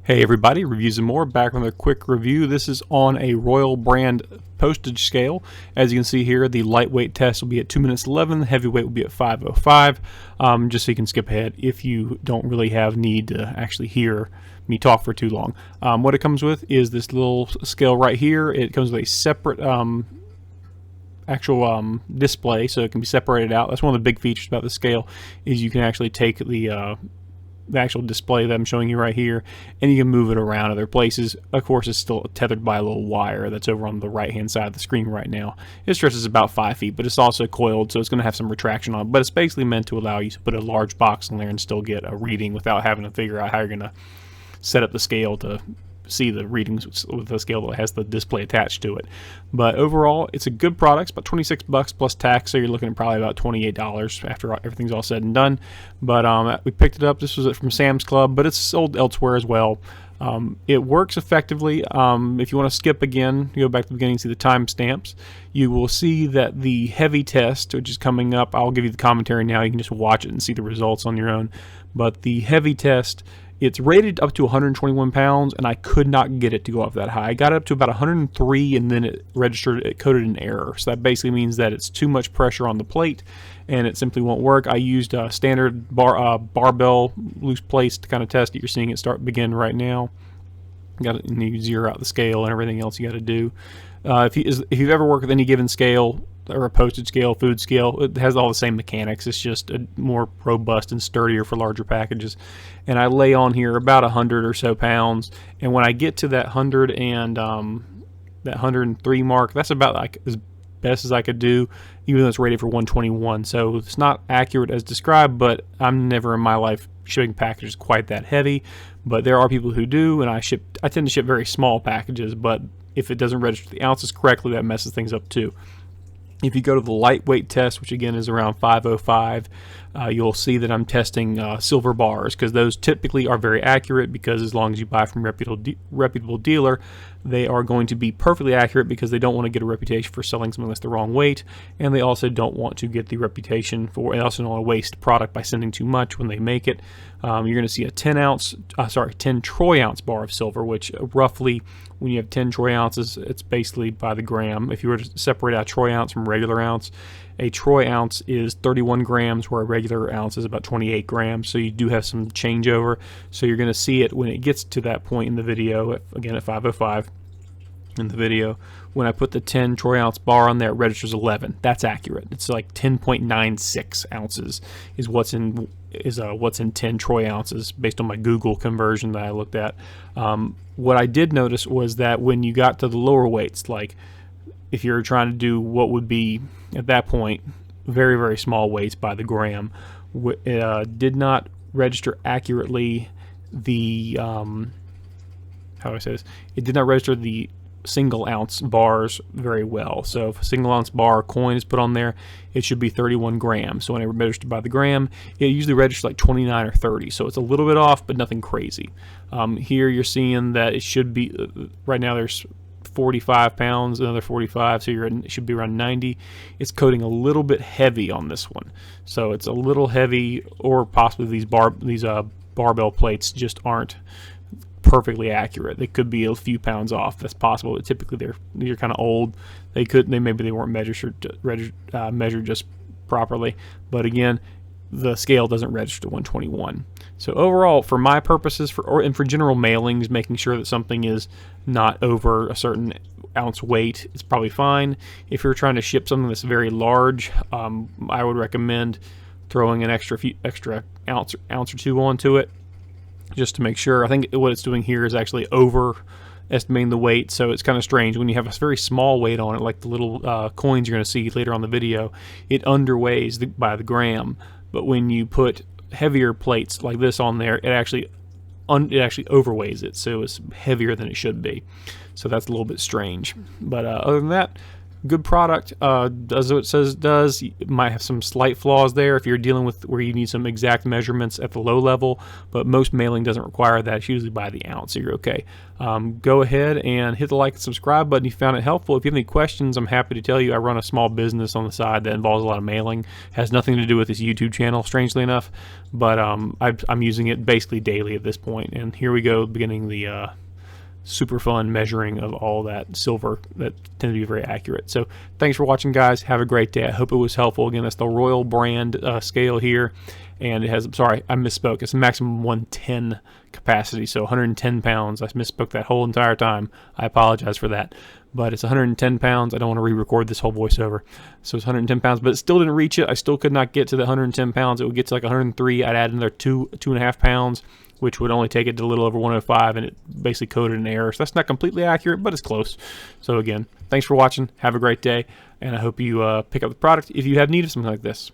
Hey everybody, Reviews and More, back with a quick review. This is on a Royal brand postage scale. As you can see here, the lightweight test will be at 2 minutes 11, the heavyweight will be at 5:05, just so you can skip ahead if you don't really have need to actually hear me talk for too long. What it comes with is this little scale right here. It comes with a separate actual display, so it can be separated out. That's one of the big features about the scale, is you can actually take the actual display that I'm showing you right here, and you can move it around other places. Of course, it's still tethered by a little wire that's over on the right hand side of the screen right now. It stretches about 5 feet, but it's also coiled, so it's going to have some retraction on it, but it's basically meant to allow you to put a large box in there and still get a reading without having to figure out how you're going to set up the scale to see the readings with the scale that has the display attached to it. But overall, it's a good product. It's about 26 bucks plus tax, so you're looking at probably about $28 after everything's all said and done. But we picked it up. This was from Sam's Club, but it's sold elsewhere as well. It works effectively. If you want to skip again, you go back to the beginning and see the timestamps. You will see that the heavy test, which is coming up, I'll give you the commentary now. You can just watch it and see the results on your own. But the heavy test, it's rated up to 121 pounds, and I could not get it to go up that high. I got it up to about 103, and then it coded an error. So that basically means that it's too much pressure on the plate, and it simply won't work. I used a standard barbell loose plates to kind of test it. You're seeing it begin right now. You zero out the scale and everything else you got to do. If you've ever worked with any given scale, or a postage scale, food scale, it has all the same mechanics. It's just more robust and sturdier for larger packages. And I lay on here about 100 or so pounds, and when I get to that 100 and that 103 mark, that's about like as best as I could do, even though it's rated for 121. So it's not accurate as described, but I'm never in my life shipping packages quite that heavy. But there are people who do, and I tend to ship very small packages, but if it doesn't register the ounces correctly, that messes things up too. If you go to the lightweight test, which again is around 5:05, you'll see that I'm testing silver bars, because those typically are very accurate, because as long as you buy from a reputable dealer, they are going to be perfectly accurate, because they don't want to get a reputation for selling something that's the wrong weight, and they also don't want to get the reputation for, and also don't want to waste product by sending too much when they make it. You're going to see a 10 troy ounce bar of silver, which roughly, when you have 10 troy ounces, it's basically by the gram. If you were to separate out troy ounce from regular ounce, a troy ounce is 31 grams, where a regular ounce is about 28 grams. So you do have some changeover. So you're going to see it when it gets to that point in the video, again at 5:05 in the video. When I put the 10 troy ounce bar on there, it registers 11. That's accurate. It's like 10.96 ounces is what's in 10 troy ounces based on my Google conversion that I looked at. What I did notice was that when you got to the lower weights, like if you're trying to do what would be at that point very, very small weights by the gram, did not register accurately the how do I say this? It did not register the single ounce bars very well. So if a single ounce bar coin is put on there, it should be 31 grams. So when it registered by the gram, it usually registers like 29 or 30. So it's a little bit off, but nothing crazy. Here you're seeing that it should be, right now there's 45 pounds, another 45, so it should be around 90. It's coding a little bit heavy on this one. So it's a little heavy, or possibly these barbell plates just aren't perfectly accurate. They could be a few pounds off. That's possible. But typically they're kind of old. Maybe they weren't measured just properly. But again, the scale doesn't register 121. So overall, for my purposes, and for general mailings, making sure that something is not over a certain ounce weight, it's probably fine. If you're trying to ship something that's very large, I would recommend throwing an extra ounce or two onto it, just to make sure. I think what it's doing here is actually overestimating the weight, so it's kind of strange. When you have a very small weight on it, like the little coins you're going to see later on the video, it underweighs by the gram. But when you put heavier plates like this on there, it actually overweighs it, so it's heavier than it should be. So that's a little bit strange. But other than that, Good product, does what it says it does. It might have some slight flaws there if you're dealing with where you need some exact measurements at the low level, but most mailing doesn't require that. It's usually by the ounce, so you're okay. Go ahead and hit the like and subscribe button if you found it helpful. If you have any questions, I'm happy to tell you. I run a small business on the side that involves a lot of mailing. Has nothing to do with this YouTube channel, strangely enough, but I'm using it basically daily at this point. And here we go, beginning the super fun measuring of all that silver that tend to be very accurate. So thanks for watching, guys. Have a great day. I hope it was helpful. Again, that's the Royal brand scale here, and it has, sorry, I misspoke, it's a maximum 110 capacity, so 110 pounds. I misspoke that whole entire time. I apologize for that, but it's 110 pounds. I don't want to re-record this whole voiceover. So it's 110 pounds, but it still didn't reach it. I still could not get to the 110 pounds. It would get to like 103. I'd add another 2.5 pounds, which would only take it to a little over 105, and it basically coded an error. So that's not completely accurate, but it's close. So again, thanks for watching. Have a great day, and I hope you pick up the product if you have need of something like this.